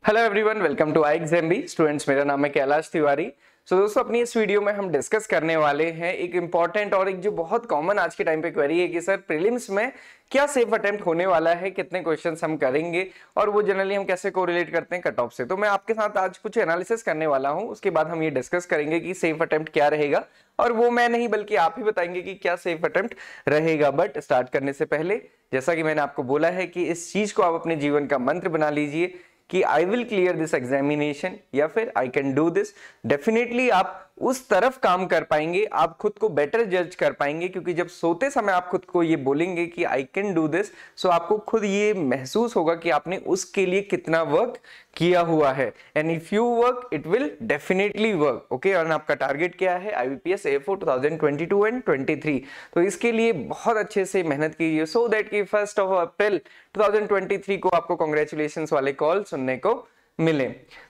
Hello everyone, welcome to iExamB students. मेरा नाम है कैलाश तिवारी। दोस्तों, अपनी इस वीडियो में हम डिस्कस करने वाले हैं एक इंपॉर्टेंट और एक जो बहुत कॉमन आज के टाइम पे क्वेरी है कि सर प्रीलिम्स में क्या सेफ अटेम्प्ट होने वाला है, कितने क्वेश्चंस हम करेंगे और वो जनरली हम कैसे कोरिलेट करते हैं कट ऑफ से। तो मैं आपके साथ आज कुछ एनालिसिस करने वाला हूं, उसके बाद हम ये डिस्कस करेंगे कि सेफ अटेम्प्ट क्या रहेगा, और वो मैं नहीं बल्कि आप ही बताएंगे कि क्या सेफ अटेम्प्ट रहेगा। बट स्टार्ट करने से पहले, जैसा कि मैंने आपको बोला है कि इस चीज को आप अपने जीवन का मंत्र बना लीजिए कि I will clear this examination या फिर I can do this. Definitely आप उस तरफ काम कर पाएंगे, आप खुद को बेटर जज कर पाएंगे, क्योंकि जब सोते समय आप खुद को ये बोलेंगे कि आई कैन डू दिस, सो आपको खुद ये महसूस होगा कि आपने उसके लिए कितना वर्क किया हुआ है। And if you work it will definitely work. Okay, और आपका टारगेट क्या है? IBPS A4 2022 and 23। तो इसके लिए बहुत अच्छे से मेहनत कीजिए सो दैट कि 1 अप्रैल 2023 को आपको कांग्रेचुलेशंस वाले कॉल सुनने को मिले।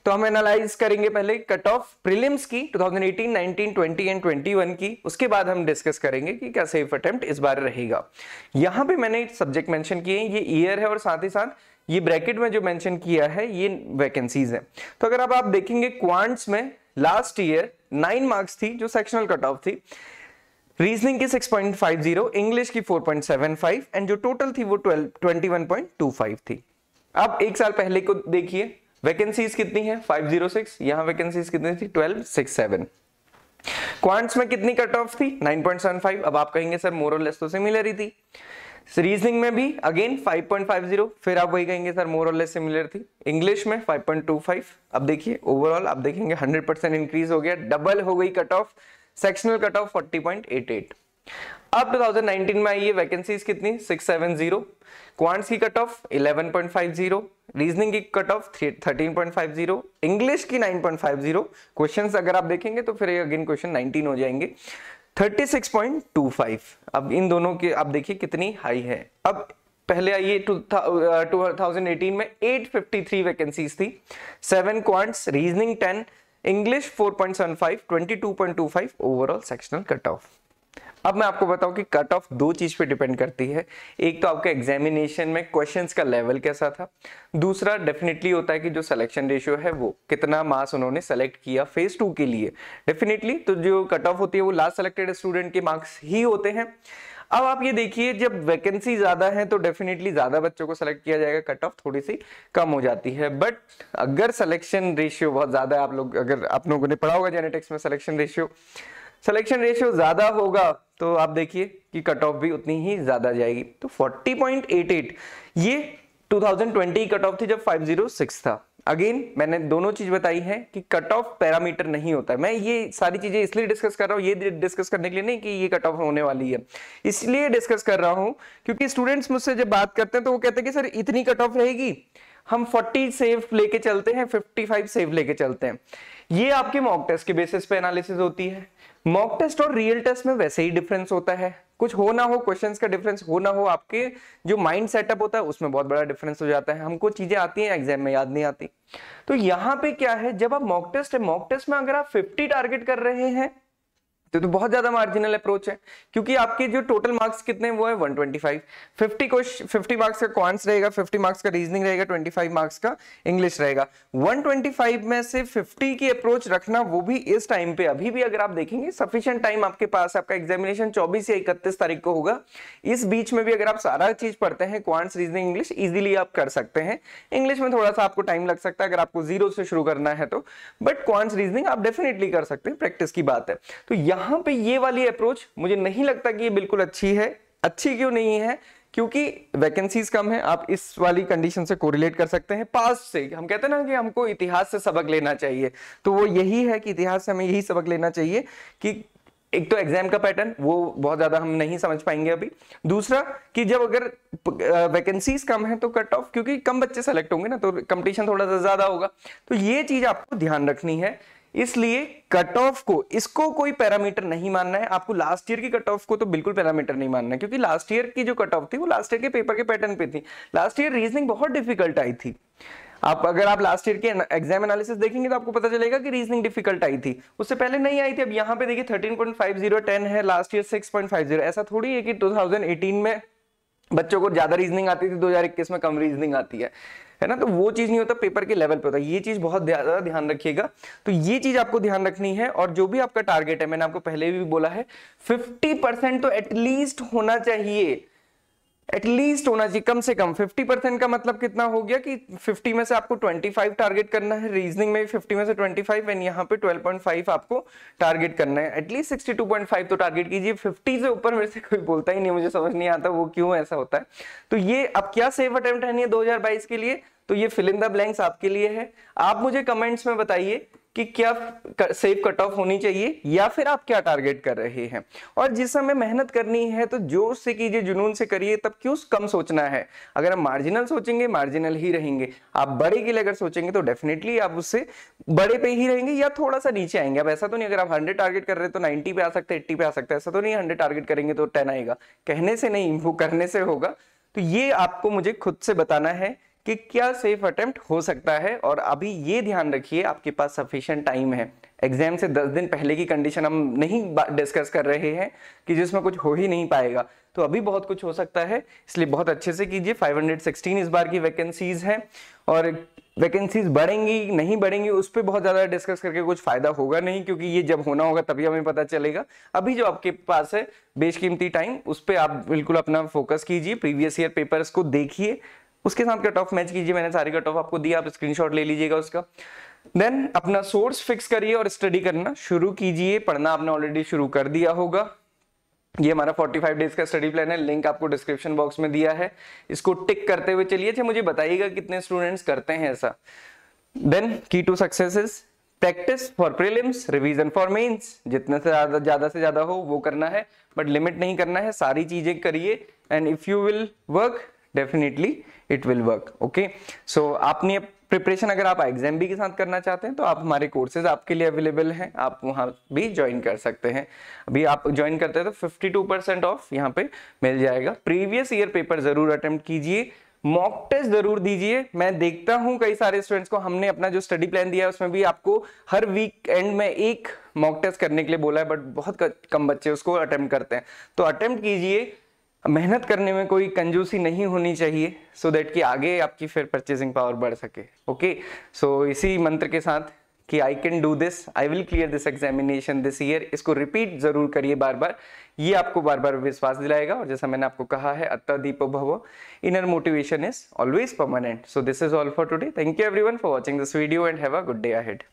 तो हम एनालाइज करेंगे पहले कट ऑफ प्रीलिम्स की 2018, 19, 20 एंड 21 की। उसके बाद हम डिस्कस करेंगे कि क्या सेफ अटेम्प्ट इस बार रहेगा। यहां पे मैंने सब्जेक्ट मेंशन किए हैं, ये ईयर है और साथ ही साथ ये ब्रैकेट में जो मेंशन किया है ये वैकेंसीज है। तो अगर अब आप देखेंगे क्वांट्स में लास्ट ईयर 9 मार्क्स थी जो सेक्शनल कट ऑफ थी, रीजनिंग की 6.50, इंग्लिश की 4.75 एंड जो टोटल थी वो 21.25 थी। अब एक साल पहले को देखिए, वैकेंसीज कितनी है? 506। यहां वैकेंसीज कितनी थी? 1267। क्वांट्स में कितनी कट ऑफ थी? 9.75। अब आप कहेंगे सर मोर और लेस तो सिमिलर ही थी। रीजनिंग में भी अगेन 5.50, फिर आप वही कहेंगे सर मोर और लेस सिमिलर थी। इंग्लिश में 5.25। अब देखिए ओवरऑल आप देखेंगे 100% इंक्रीज हो गया, डबल हो गई cut off. Sectional cut off 40.88। अब 2019 में आई है, वैकेंसीज कितनी? 670। क्वांट्स की कट ऑफ 11.50, रीजनिंग की कट ऑफ 13.50, इंग्लिश की 9.50। क्वेश्चंस अगर आप देखेंगे तो फिर अगेन क्वेश्चन 19 हो जाएंगे, 36.25। अब इन दोनों के आप देखिए कितनी हाई है। अब पहले आइए 2018 में 853 वैकेंसीज थी, 7 quants, reasoning 10, English 4.75, 22.25 overall sectional cut off. अब मैं आपको बताऊं कि कट ऑफ दो चीज पे डिपेंड करती है। एक तो आपका एग्जामिनेशन में क्वेश्चंस का लेवल कैसा था, दूसरा डेफिनेटली होता है कि जो सिलेक्शन रेशियो है वो कितना मार्क्स उन्होंने सेलेक्ट किया फेज 2 के लिए। डेफिनेटली तो जो कट ऑफ होती है वो लास्ट सेलेक्टेड स्टूडेंट के मार्क्स ही होते हैं। अब आप ये देखिए, जब वैकेंसी ज्यादा है तो डेफिनेटली ज्यादा बच्चों को सेलेक्ट किया जाएगा, कट ऑफ थोड़ी सी कम हो जाती है। बट अगर सिलेक्शन रेशियो बहुत ज्यादा है, अगर आप लोगों ने पढ़ा होगा जेनेटिक्स में सिलेक्शन रेशियो ज्यादा होगा तो आप देखिए कि कट ऑफ भी उतनी ही ज्यादा जाएगी। तो 40.88 ये 2020 कट ऑफ थी जब 506 था। अगेन मैंने दोनों चीज बताई है कि कट ऑफ पैरामीटर नहीं होता है। मैं ये सारी चीजें इसलिए डिस्कस कर रहा हूँ, ये डिस्कस करने के लिए नहीं कि ये कट ऑफ होने वाली है, इसलिए डिस्कस कर रहा हूं क्योंकि स्टूडेंट्स मुझसे जब बात करते हैं तो वो कहते हैं कि सर इतनी कट ऑफ रहेगी, हम 40 सेफ लेके चलते हैं, 55 सेफ लेके चलते हैं। ये आपके मॉक टेस्ट के बेसिस पे एनालिसिस होती है। मॉक टेस्ट और रियल टेस्ट में वैसे ही डिफरेंस होता है, कुछ हो ना हो, क्वेश्चंस का डिफरेंस हो ना हो, आपके जो माइंड सेटअप होता है उसमें बहुत बड़ा डिफरेंस हो जाता है। हमको चीजें आती हैं, एग्जाम में याद नहीं आती। तो यहाँ पे क्या है, जब आप मॉक टेस्ट है, मॉक टेस्ट में अगर आप 50 टारगेट कर रहे हैं तो बहुत ज्यादा मार्जिनल अप्रोच है, क्योंकि आपके जो टोटल मार्क्स कितने वो है 125। 50 मार्क्स का क्वांट्स रहेगा, 50 मार्क्स का रीजनिंग रहेगा, 25 मार्क्स का इंग्लिश रहेगा। 125 में से 50 की अप्रोच रखना, वो भी इस टाइम पे, अभी भी अगर आप देखेंगे सफिशिएंट टाइम आपके पास, आपका एग्जामिनेशन 24 या 31 तारीख को होगा। इस बीच में भी अगर आप सारा चीज पढ़ते हैं, क्वांट्स, रीजनिंग, इंग्लिश, इजिली आप कर सकते हैं। इंग्लिश में थोड़ा सा आपको टाइम लग सकता है अगर आपको जीरो से शुरू करना है तो, बट क्वांट्स, रीजनिंग आप डेफिनेटली कर सकते हैं, प्रैक्टिस की बात है। तो यहां पे ये वाली अप्रोच मुझे नहीं लगता कि ये बिल्कुल अच्छी है। अच्छी क्यों नहीं है? क्योंकि वैकेंसीज कम है, आप इस वाली कंडीशन से कोरिलेट कर सकते हैं। पास्ट से हम कहते हैं ना कि हमको इतिहास से सबक लेना चाहिए, तो वो यही है कि इतिहास से हमें यही सबक लेना चाहिए कि एक तो एग्जाम का पैटर्न वो बहुत ज्यादा हम नहीं समझ पाएंगे अभी, दूसरा कि जब अगर वैकेंसीज कम है तो कट ऑफ, क्योंकि कम बच्चे सेलेक्ट होंगे ना तो कंपटीशन थोड़ा सा ज्यादा होगा। तो ये चीज आपको ध्यान रखनी है। इसलिए कट ऑफ को, इसको कोई पैरामीटर नहीं मानना है आपको। लास्ट ईयर की कट ऑफ को तो बिल्कुल पैरामीटर नहीं मानना है, क्योंकि लास्ट ईयर की जो कट ऑफ थी वो लास्ट ईयर के पेपर के पैटर्न पे थी। लास्ट ईयर रीजनिंग बहुत डिफिकल्ट आई थी। अगर आप लास्ट ईयर के एग्जाम एनालिसिस देखेंगे तो आपको पता चलेगा कि रीजनिंग डिफिकल्ट आई थी, उससे पहले नहीं आई थी। अब यहाँ पे देखिए 13.50 10 है, लास्ट ईयर 6.50। ऐसा थोड़ी है कि 2018 में बच्चों को ज्यादा रीजनिंग आती थी, 2021 में कम रीजनिंग आती है। है ना, तो वो चीज नहीं होता, पेपर के लेवल पे होता है। ये चीज बहुत ज्यादा ध्यान रखिएगा, तो ये चीज आपको ध्यान रखनी है। और जो भी आपका टारगेट है, मैंने आपको पहले भी बोला है 50% तो एटलीस्ट होना चाहिए, एटलीस्ट होना चाहिए, कम से कम 50% का मतलब कितना हो गया कि 50 में से आपको 25 टारगेट करना है, रीजनिंग में 50 में से 25 एंड यहाँ पे 12.5 आपको टारगेट करना है, एटलीस्ट 62.5 तो टारगेट कीजिए। 50 से ऊपर मेरे से कोई बोलता ही नहीं, मुझे समझ नहीं आता वो क्यों ऐसा होता है। तो ये अब क्या सेफ अटेम्प्ट है 2022 के लिए, तो ये फिल इन द ब्लैंक्स आपके लिए है। आप मुझे कमेंट्स में बताइए कि क्या सेफ कट ऑफ होनी चाहिए या फिर आप क्या टारगेट कर रहे हैं। और जिस समय मेहनत करनी है तो जोश से कीजिए, जुनून से करिए, तब क्यों कम सोचना है। अगर आप मार्जिनल सोचेंगे मार्जिनल ही रहेंगे, आप बड़े के लिए अगर सोचेंगे तो डेफिनेटली आप उससे बड़े पे ही रहेंगे या थोड़ा सा नीचे आएंगे। अब ऐसा तो नहीं अगर आप 100 टारगेट कर रहे हैं तो 90 पे आ सकते हैं, 80 पे आ सकते हैं, ऐसा तो नहीं 100 टारगेट करेंगे तो 10 आएगा, कहने से नहीं, वो करने से होगा। तो ये आपको मुझे खुद से बताना है कि क्या सेफ अटेम्प्ट हो सकता है। और अभी ये ध्यान रखिए आपके पास सफिशिएंट टाइम है, एग्जाम से 10 दिन पहले की कंडीशन हम नहीं डिस्कस कर रहे हैं कि जिसमें कुछ हो ही नहीं पाएगा, तो अभी बहुत कुछ हो सकता है, इसलिए बहुत अच्छे से कीजिए। 516 इस बार की वैकेंसीज हैं और वैकेंसीज बढ़ेंगी नहीं बढ़ेंगी उस पर बहुत ज्यादा डिस्कस करके कुछ फायदा होगा नहीं, क्योंकि ये जब होना होगा तभी हमें पता चलेगा। अभी जो आपके पास है बेशकीमती टाइम, उस पर आप बिल्कुल अपना फोकस कीजिए, प्रीवियस ईयर पेपर्स को देखिए, उसके साथ कट ऑफ मैच कीजिए। मैंने सारी कट ऑफ आपको दिया, आप स्क्रीनशॉट ले लीजिएगा उसका। देन अपना सोर्स फिक्स करिए और स्टडी करना शुरू कीजिए। पढ़ना आपने ऑलरेडी शुरू कर दिया होगा। ये हमारा 45 डेज का स्टडी प्लान है, लिंक आपको डिस्क्रिप्शन बॉक्स में दिया है, इसको टिक करते हुए चलिए। अच्छा मुझे बताइएगा कितने स्टूडेंट्स करते हैं ऐसा। Then key to successes, practice for prelims, revision for mains, जितने से ज्यादा हो वो करना है, बट लिमिट नहीं करना है, सारी चीजें करिए। And if you will work definitely it will work. Okay, so आपने प्रिपरेशन अगर आप एग्जाम भी के साथ करना चाहते हैं तो आप हमारे कोर्सेज आपके लिए अवेलेबल हैं, आप वहां भी ज्वाइन कर सकते हैं। अभी आप ज्वाइन करते हैं तो 52% ऑफ यहाँ पे मिल जाएगा। प्रीवियस ईयर पेपर जरूर अटेम्प्ट कीजिए, मॉक टेस्ट जरूर दीजिए। मैं देखता हूं कई सारे स्टूडेंट्स को, हमने अपना जो स्टडी प्लान दिया है उसमें भी आपको हर वीक एंड में एक मॉक टेस्ट करने के लिए बोला है, बट बहुत कम बच्चे उसको अटेम्प्ट करते हैं। तो अटेम्प्ट कीजिए, मेहनत करने में कोई कंजूसी नहीं होनी चाहिए, सो दैट कि आगे आपकी फिर परचेजिंग पावर बढ़ सके। ओके, सो इसी मंत्र के साथ कि I can do this, I will clear this examination this year, इसको रिपीट जरूर करिए बार बार, ये आपको बार बार विश्वास दिलाएगा। और जैसा मैंने आपको कहा है, अत्ता दीपो भव, inner motivation is always permanent. So this is all for today, thank you everyone for watching this video and have a good day ahead.